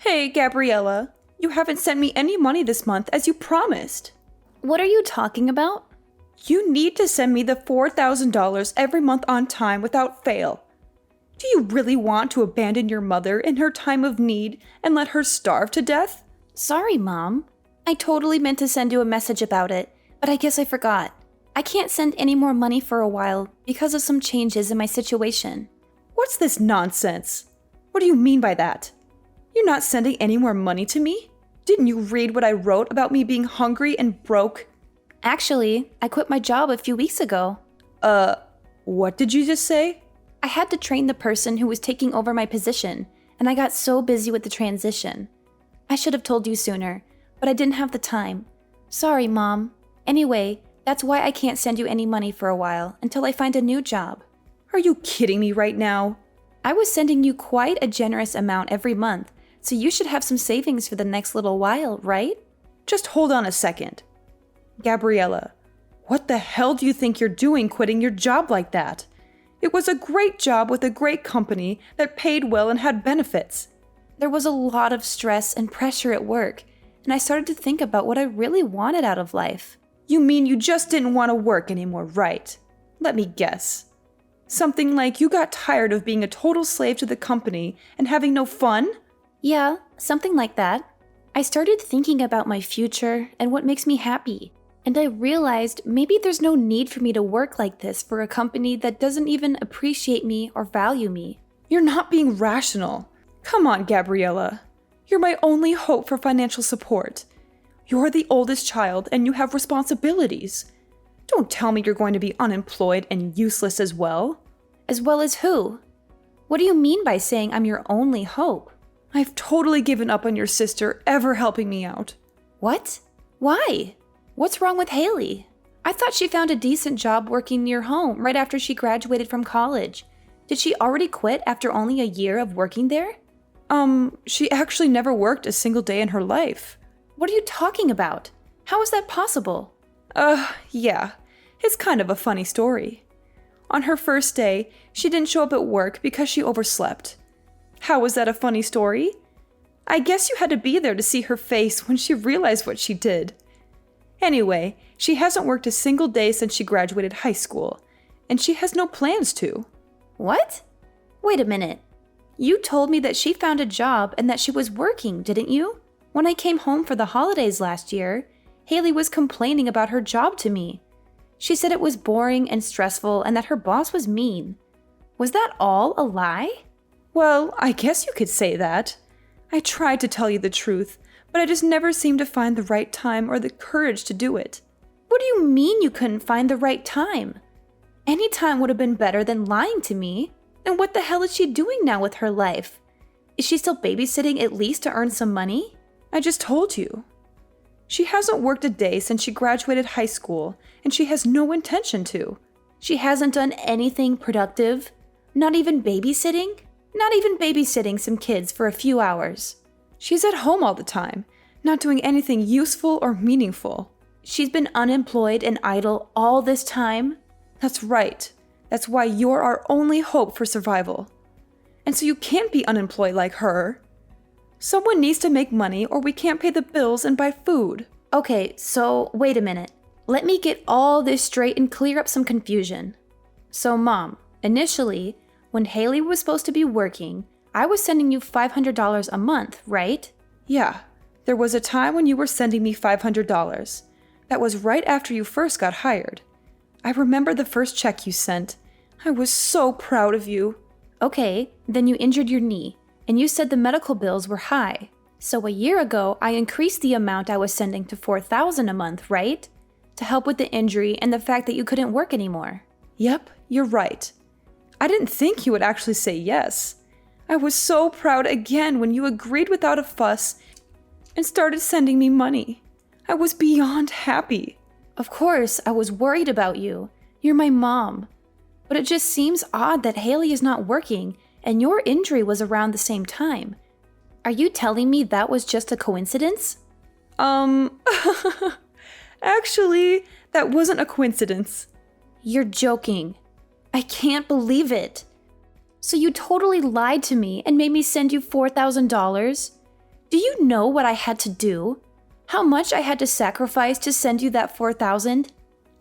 Hey, Gabriella, you haven't sent me any money this month as you promised. What are you talking about? You need to send me the $4,000 every month on time without fail. Do you really want to abandon your mother in her time of need and let her starve to death? Sorry, Mom. I totally meant to send you a message about it, but I guess I forgot. I can't send any more money for a while because of some changes in my situation. What's this nonsense? What do you mean by that? You're not sending any more money to me? Didn't you read what I wrote about me being hungry and broke? Actually, I quit my job a few weeks ago. What did you just say? I had to train the person who was taking over my position, and I got so busy with the transition. I should have told you sooner, but I didn't have the time. Sorry, Mom. Anyway, that's why I can't send you any money for a while until I find a new job. Are you kidding me right now? I was sending you quite a generous amount every month, so you should have some savings for the next little while, right? Just hold on a second. Gabriella, what the hell do you think you're doing quitting your job like that? It was a great job with a great company that paid well and had benefits. There was a lot of stress and pressure at work, and I started to think about what I really wanted out of life. You mean you just didn't want to work anymore, right? Let me guess. Something like you got tired of being a total slave to the company and having no fun? Yeah, something like that. I started thinking about my future and what makes me happy, and I realized maybe there's no need for me to work like this for a company that doesn't even appreciate me or value me. You're not being rational. Come on, Gabriella. You're my only hope for financial support. You're the oldest child and you have responsibilities. Don't tell me you're going to be unemployed and useless as well. As well as who? What do you mean by saying I'm your only hope? I've totally given up on your sister ever helping me out. What? Why? What's wrong with Haley? I thought she found a decent job working near home right after she graduated from college. Did she already quit after only a year of working there? She actually never worked a single day in her life. What are you talking about? How is that possible? Yeah. It's kind of a funny story. On her first day, she didn't show up at work because she overslept. How was that a funny story? I guess you had to be there to see her face when she realized what she did. Anyway, she hasn't worked a single day since she graduated high school, and she has no plans to. What? Wait a minute. You told me that she found a job and that she was working, didn't you? When I came home for the holidays last year, Haley was complaining about her job to me. She said it was boring and stressful and that her boss was mean. Was that all a lie? Well, I guess you could say that. I tried to tell you the truth, but I just never seemed to find the right time or the courage to do it. What do you mean you couldn't find the right time? Any time would have been better than lying to me. And what the hell is she doing now with her life? Is she still babysitting at least to earn some money? I just told you. She hasn't worked a day since she graduated high school, and she has no intention to. She hasn't done anything productive? Not even babysitting? Not even babysitting some kids for a few hours. She's at home all the time, not doing anything useful or meaningful. She's been unemployed and idle all this time? That's right. That's why you're our only hope for survival. And so you can't be unemployed like her. Someone needs to make money or we can't pay the bills and buy food. Okay, so wait a minute. Let me get all this straight and clear up some confusion. So Mom, initially, when Haley was supposed to be working, I was sending you $500 a month, right? Yeah, there was a time when you were sending me $500. That was right after you first got hired. I remember the first check you sent. I was so proud of you. Okay, then you injured your knee, and you said the medical bills were high. So a year ago, I increased the amount I was sending to $4,000 a month, right? To help with the injury and the fact that you couldn't work anymore. Yep, you're right. I didn't think you would actually say yes. I was so proud again when you agreed without a fuss and started sending me money. I was beyond happy. Of course, I was worried about you. You're my mom. But it just seems odd that Haley is not working and your injury was around the same time. Are you telling me that was just a coincidence? Actually, that wasn't a coincidence. You're joking. I can't believe it. So you totally lied to me and made me send you $4,000? Do you know what I had to do? How much I had to sacrifice to send you that $4,000?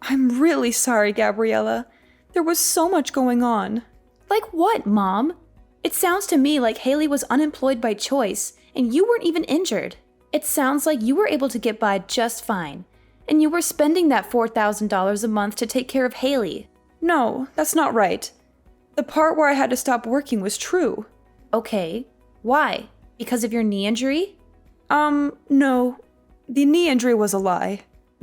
I'm really sorry, Gabriella. There was so much going on. Like what, Mom? It sounds to me like Haley was unemployed by choice, and you weren't even injured. It sounds like you were able to get by just fine, and you were spending that $4,000 a month to take care of Haley. No, that's not right. The part where I had to stop working was true. Okay, why? Because of your knee injury? No. The knee injury was a lie.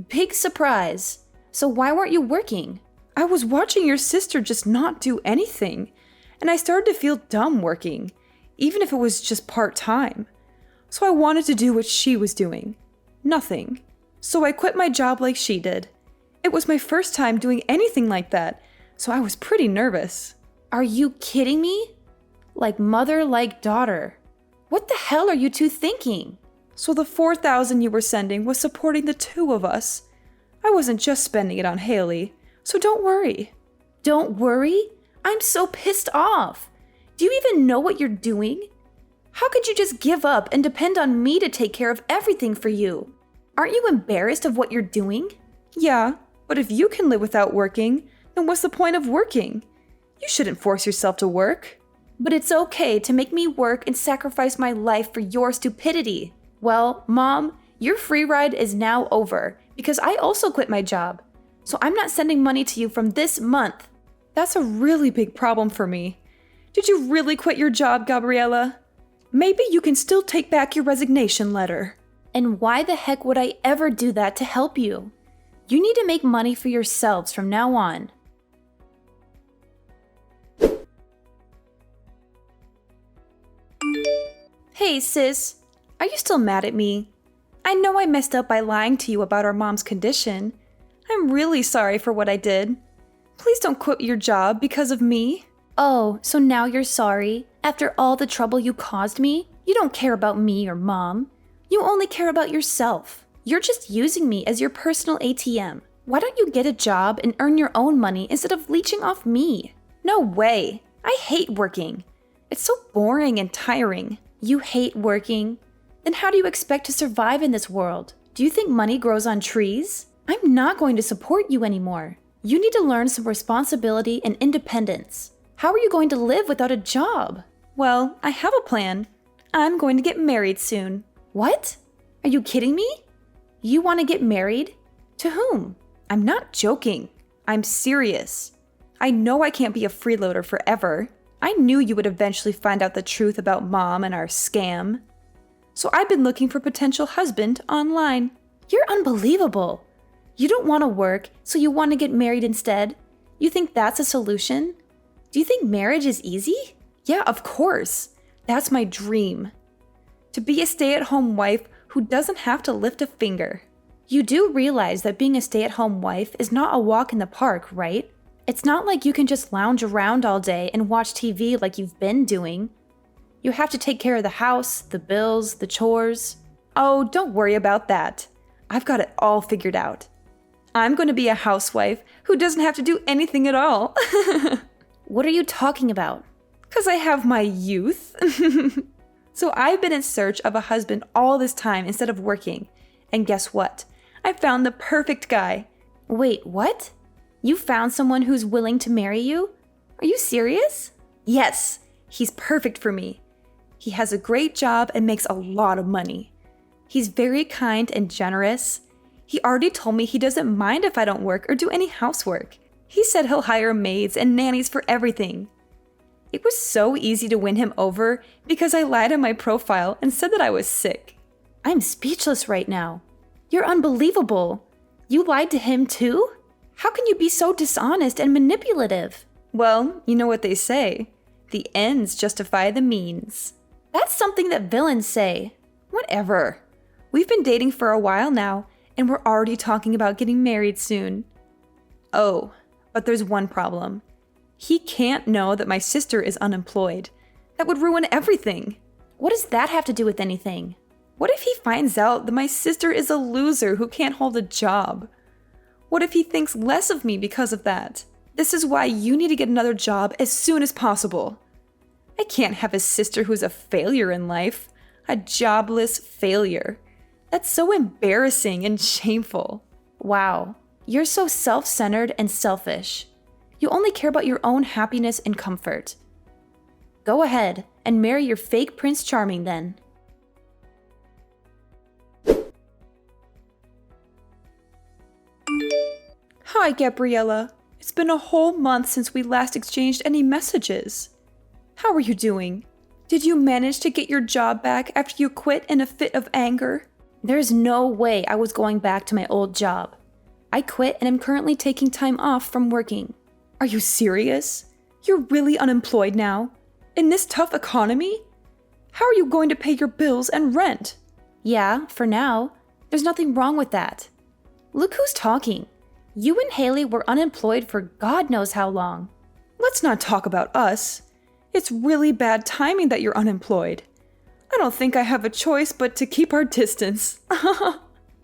Big surprise. So why weren't you working? I was watching your sister just not do anything, and I started to feel dumb working, even if it was just part-time. So I wanted to do what she was doing. Nothing. So I quit my job like she did. It was my first time doing anything like that, so I was pretty nervous. Are you kidding me? Like mother, like daughter. What the hell are you two thinking? So the $4,000 you were sending was supporting the two of us. I wasn't just spending it on Haley, so don't worry. Don't worry? I'm so pissed off. Do you even know what you're doing? How could you just give up and depend on me to take care of everything for you? Aren't you embarrassed of what you're doing? Yeah, but if you can live without working, then what's the point of working? You shouldn't force yourself to work. But it's okay to make me work and sacrifice my life for your stupidity. Well, Mom, your free ride is now over because I also quit my job. So I'm not sending money to you from this month. That's a really big problem for me. Did you really quit your job, Gabriella? Maybe you can still take back your resignation letter. And why the heck would I ever do that to help you? You need to make money for yourselves from now on. Hey, sis. Are you still mad at me? I know I messed up by lying to you about our mom's condition. I'm really sorry for what I did. Please don't quit your job because of me. Oh, so now you're sorry? After all the trouble you caused me? You don't care about me or Mom. You only care about yourself. You're just using me as your personal ATM. Why don't you get a job and earn your own money instead of leeching off me? No way. I hate working. It's so boring and tiring. You hate working? Then how do you expect to survive in this world? Do you think money grows on trees? I'm not going to support you anymore. You need to learn some responsibility and independence. How are you going to live without a job? Well, I have a plan. I'm going to get married soon. What? Are you kidding me? You want to get married? To whom? I'm not joking. I'm serious. I know I can't be a freeloader forever. I knew you would eventually find out the truth about Mom and our scam. So I've been looking for a potential husband online. You're unbelievable. You don't want to work, so you want to get married instead? You think that's a solution? Do you think marriage is easy? Yeah, of course. That's my dream. To be a stay-at-home wife who doesn't have to lift a finger. You do realize that being a stay-at-home wife is not a walk in the park, right? It's not like you can just lounge around all day and watch TV like you've been doing. You have to take care of the house, the bills, the chores. Oh, don't worry about that. I've got it all figured out. I'm going to be a housewife who doesn't have to do anything at all. What are you talking about? 'Cause I have my youth. So I've been in search of a husband all this time instead of working. And guess what? I found the perfect guy. Wait, what? You found someone who's willing to marry you? Are you serious? Yes, he's perfect for me. He has a great job and makes a lot of money. He's very kind and generous. He already told me he doesn't mind if I don't work or do any housework. He said he'll hire maids and nannies for everything. It was so easy to win him over because I lied on my profile and said that I was sick. I'm speechless right now. You're unbelievable. You lied to him too? How can you be so dishonest and manipulative? Well, you know what they say. The ends justify the means. That's something that villains say. Whatever. We've been dating for a while now, and we're already talking about getting married soon. Oh, but there's one problem. He can't know that my sister is unemployed. That would ruin everything. What does that have to do with anything? What if he finds out that my sister is a loser who can't hold a job? What if he thinks less of me because of that? This is why you need to get another job as soon as possible. I can't have a sister who's a failure in life. A jobless failure. That's so embarrassing and shameful. Wow, you're so self-centered and selfish. You only care about your own happiness and comfort. Go ahead and marry your fake Prince Charming then. Hi, Gabriella. It's been a whole month since we last exchanged any messages. How are you doing? Did you manage to get your job back after you quit in a fit of anger? There's no way I was going back to my old job. I quit and am currently taking time off from working. Are you serious? You're really unemployed now? In this tough economy? How are you going to pay your bills and rent? Yeah, for now. There's nothing wrong with that. Look who's talking. You and Haley were unemployed for God knows how long. Let's not talk about us. It's really bad timing that you're unemployed. I don't think I have a choice but to keep our distance.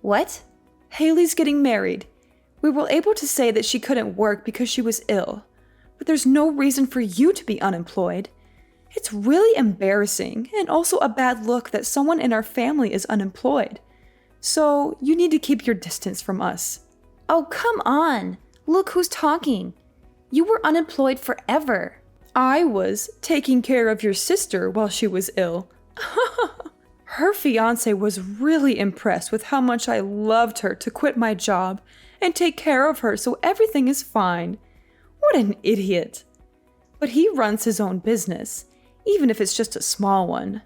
What? Haley's getting married. We were able to say that she couldn't work because she was ill, but there's no reason for you to be unemployed. It's really embarrassing and also a bad look that someone in our family is unemployed. So you need to keep your distance from us. Oh, come on. Look who's talking. You were unemployed forever. I was taking care of your sister while she was ill. Her fiance was really impressed with how much I loved her to quit my job and take care of her so everything is fine. What an idiot. But he runs his own business, even if it's just a small one.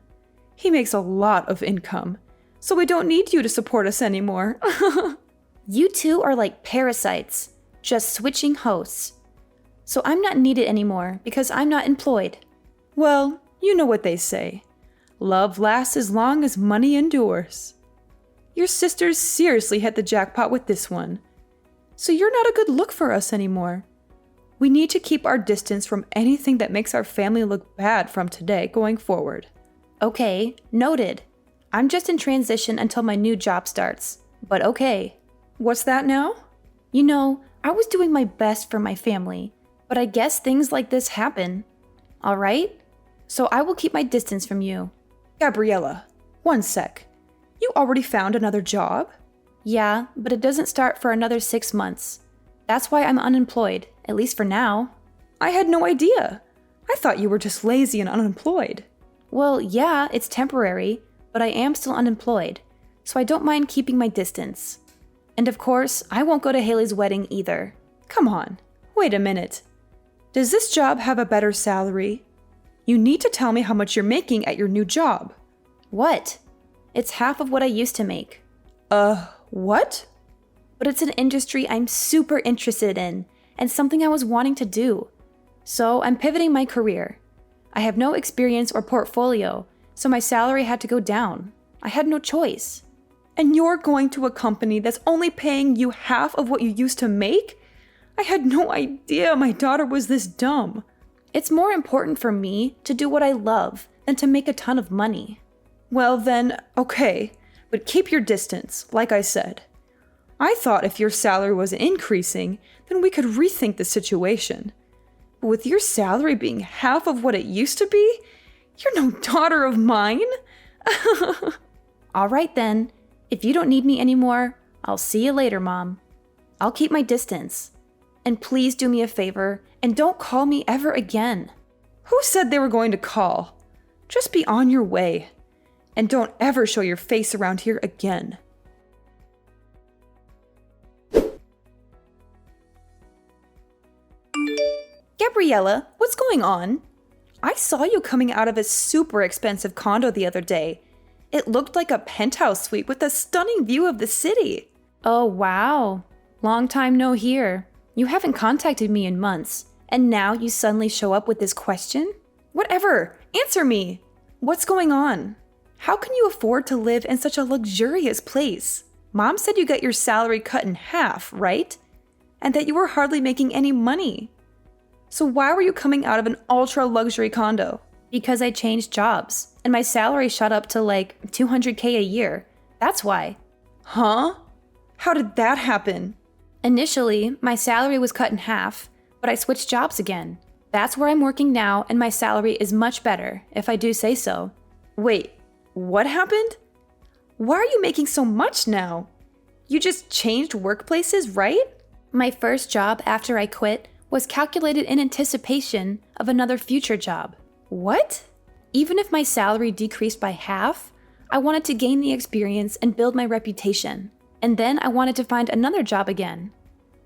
He makes a lot of income, so we don't need you to support us anymore. You two are like parasites, just switching hosts. So I'm not needed anymore because I'm not employed. Well, you know what they say. Love lasts as long as money endures. Your sisters seriously hit the jackpot with this one. So you're not a good look for us anymore. We need to keep our distance from anything that makes our family look bad from today going forward. Okay, noted. I'm just in transition until my new job starts. But okay. What's that now? You know, I was doing my best for my family, but I guess things like this happen. All right? So I will keep my distance from you. Gabriella, one sec. You already found another job? Yeah, but it doesn't start for another 6 months. That's why I'm unemployed, at least for now. I had no idea. I thought you were just lazy and unemployed. Well, yeah, it's temporary, but I am still unemployed, so I don't mind keeping my distance. And of course, I won't go to Haley's wedding either. Come on, wait a minute. Does this job have a better salary? You need to tell me how much you're making at your new job. What? It's half of what I used to make. What? But it's an industry I'm super interested in and something I was wanting to do. So I'm pivoting my career. I have no experience or portfolio, so my salary had to go down. I had no choice. And you're going to a company that's only paying you half of what you used to make? I had no idea my daughter was this dumb. It's more important for me to do what I love than to make a ton of money. Well then, okay, but keep your distance, like I said. I thought if your salary was increasing, then we could rethink the situation. But with your salary being half of what it used to be, you're no daughter of mine. All right then. If you don't need me anymore, I'll see you later, Mom. I'll keep my distance. And please do me a favor and don't call me ever again. Who said they were going to call? Just be on your way. And don't ever show your face around here again. Gabriella, what's going on? I saw you coming out of a super expensive condo the other day. It looked like a penthouse suite with a stunning view of the city. Oh, wow. Long time no hear. You haven't contacted me in months, and now you suddenly show up with this question? Whatever. Answer me. What's going on? How can you afford to live in such a luxurious place? Mom said you got your salary cut in half, right? And that you were hardly making any money. So why were you coming out of an ultra-luxury condo? Because I changed jobs, and my salary shot up to like $200K a year. That's why. Huh? How did that happen? Initially, my salary was cut in half, but I switched jobs again. That's where I'm working now, and my salary is much better, if I do say so. Wait, What happened? Why are you making so much now? You just changed workplaces, right? My first job after I quit was calculated in anticipation of another future job. What? Even if my salary decreased by half, I wanted to gain the experience and build my reputation. And then I wanted to find another job again.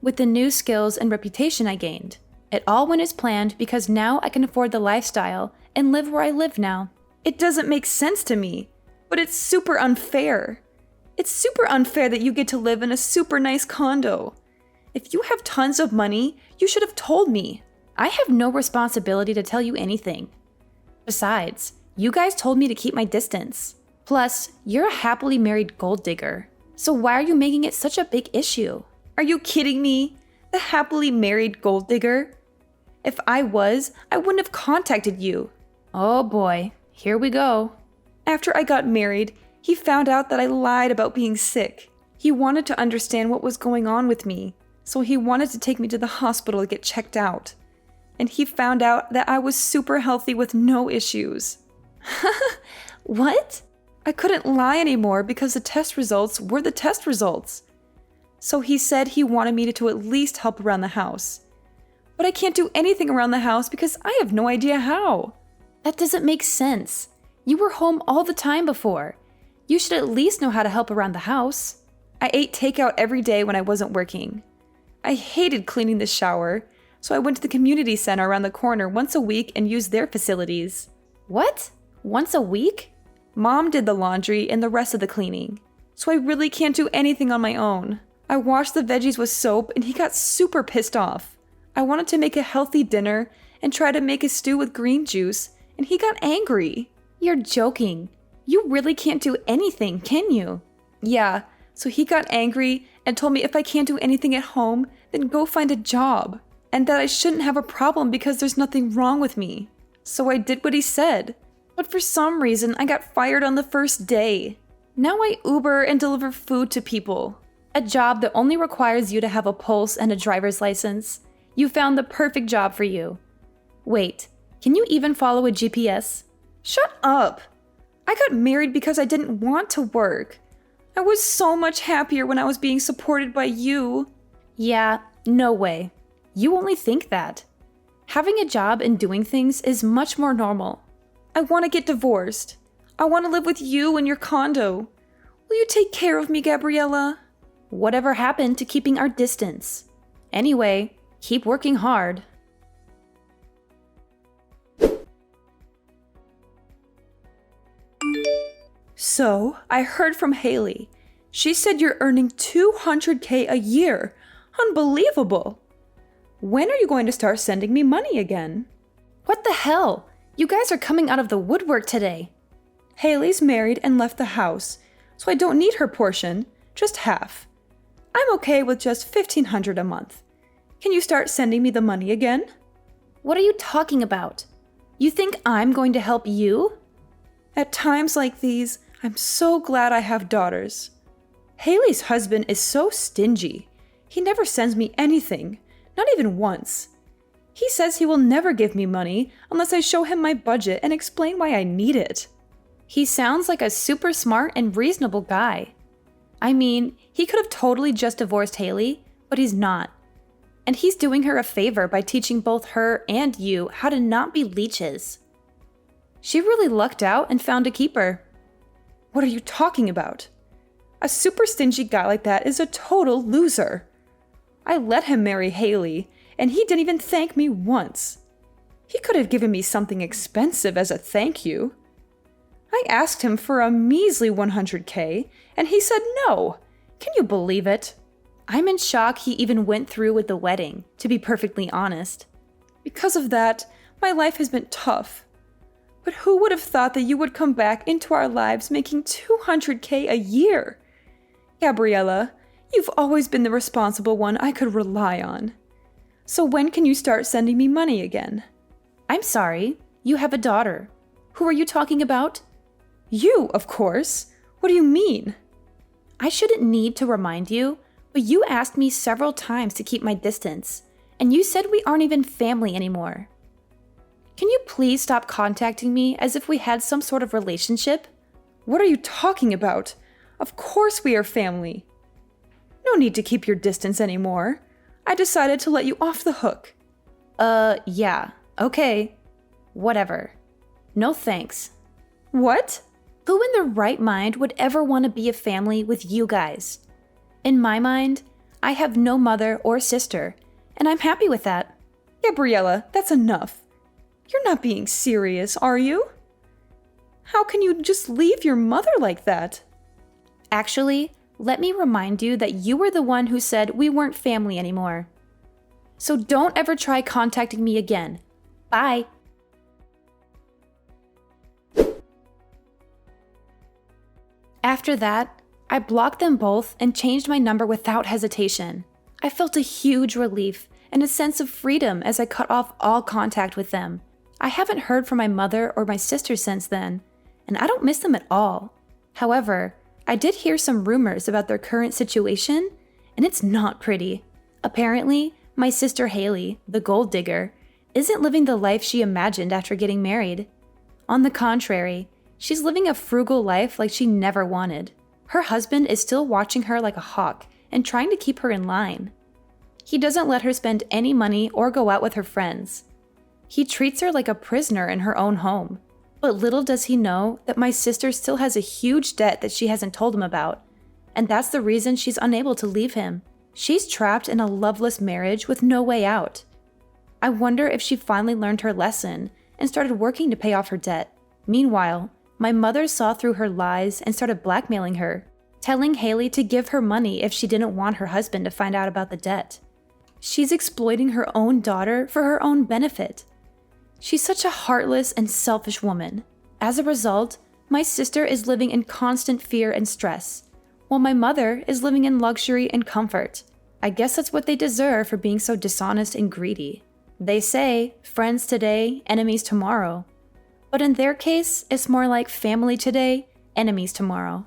With the new skills and reputation I gained, it all went as planned because now I can afford the lifestyle and live where I live now. It doesn't make sense to me, but it's super unfair. It's super unfair that you get to live in a super nice condo. If you have tons of money, you should have told me. I have no responsibility to tell you anything. Besides, you guys told me to keep my distance. Plus, you're a happily married gold digger. So why are you making it such a big issue? Are you kidding me? The happily married gold digger? If I was, I wouldn't have contacted you. Oh boy, here we go. After I got married, he found out that I lied about being sick. He wanted to understand what was going on with me, so he wanted to take me to the hospital to get checked out. And he found out that I was super healthy with no issues. What? I couldn't lie anymore because the test results were the test results. So he said he wanted me to at least help around the house. But I can't do anything around the house because I have no idea how. That doesn't make sense. You were home all the time before. You should at least know how to help around the house. I ate takeout every day when I wasn't working. I hated cleaning the shower, so I went to the community center around the corner once a week and used their facilities. What? Once a week? Mom did the laundry and the rest of the cleaning, so I really can't do anything on my own. I washed the veggies with soap and he got super pissed off. I wanted to make a healthy dinner and try to make a stew with green juice, and he got angry. You're joking. You really can't do anything, can you? Yeah, so he got angry and told me if I can't do anything at home, then go find a job, and that I shouldn't have a problem because there's nothing wrong with me. So I did what he said. But for some reason, I got fired on the first day. Now I Uber and deliver food to people. A job that only requires you to have a pulse and a driver's license. You found the perfect job for you. Wait, can you even follow a GPS? Shut up! I got married because I didn't want to work. I was so much happier when I was being supported by you. Yeah, no way. You only think that. Having a job and doing things is much more normal. I want to get divorced. I want to live with you in your condo. Will you take care of me, Gabriella? Whatever happened to keeping our distance? Anyway, keep working hard. So, I heard from Haley. She said you're earning $200K a year. Unbelievable. When are you going to start sending me money again? What the hell? You guys are coming out of the woodwork today. Haley's married and left the house, so I don't need her portion, just half. I'm okay with just $1,500 a month. Can you start sending me the money again? What are you talking about? You think I'm going to help you? At times like these, I'm so glad I have daughters. Haley's husband is so stingy. He never sends me anything, not even once. He says he will never give me money unless I show him my budget and explain why I need it. He sounds like a super smart and reasonable guy. I mean, he could have totally just divorced Haley, but he's not. And he's doing her a favor by teaching both her and you how to not be leeches. She really lucked out and found a keeper. What are you talking about? A super stingy guy like that is a total loser. I let him marry Haley, and he didn't even thank me once. He could have given me something expensive as a thank you. I asked him for a measly $100K, and he said no. Can you believe it? I'm in shock he even went through with the wedding, to be perfectly honest. Because of that, my life has been tough. But who would have thought that you would come back into our lives making $200K a year? Gabriella, you've always been the responsible one I could rely on. So when can you start sending me money again? I'm sorry, you have a daughter. Who are you talking about? You, of course. What do you mean? I shouldn't need to remind you, but you asked me several times to keep my distance, and you said we aren't even family anymore. Can you please stop contacting me as if we had some sort of relationship? What are you talking about? Of course we are family. No need to keep your distance anymore. I decided to let you off the hook. Yeah. Okay. Whatever. No thanks. What? Who in their right mind would ever want to be a family with you guys? In my mind, I have no mother or sister, and I'm happy with that. Gabriella, that's enough. You're not being serious, are you? How can you just leave your mother like that? Actually, let me remind you that you were the one who said we weren't family anymore. So don't ever try contacting me again. Bye. After that, I blocked them both and changed my number without hesitation. I felt a huge relief and a sense of freedom as I cut off all contact with them. I haven't heard from my mother or my sister since then, and I don't miss them at all. However, I did hear some rumors about their current situation, and it's not pretty. Apparently, my sister Haley, the gold digger, isn't living the life she imagined after getting married. On the contrary, she's living a frugal life like she never wanted. Her husband is still watching her like a hawk and trying to keep her in line. He doesn't let her spend any money or go out with her friends. He treats her like a prisoner in her own home. But little does he know that my sister still has a huge debt that she hasn't told him about, and that's the reason she's unable to leave him. She's trapped in a loveless marriage with no way out. I wonder if she finally learned her lesson and started working to pay off her debt. Meanwhile, my mother saw through her lies and started blackmailing her, telling Haley to give her money if she didn't want her husband to find out about the debt. She's exploiting her own daughter for her own benefit. She's such a heartless and selfish woman. As a result, my sister is living in constant fear and stress, while my mother is living in luxury and comfort. I guess that's what they deserve for being so dishonest and greedy. They say, friends today, enemies tomorrow. But in their case, it's more like family today, enemies tomorrow.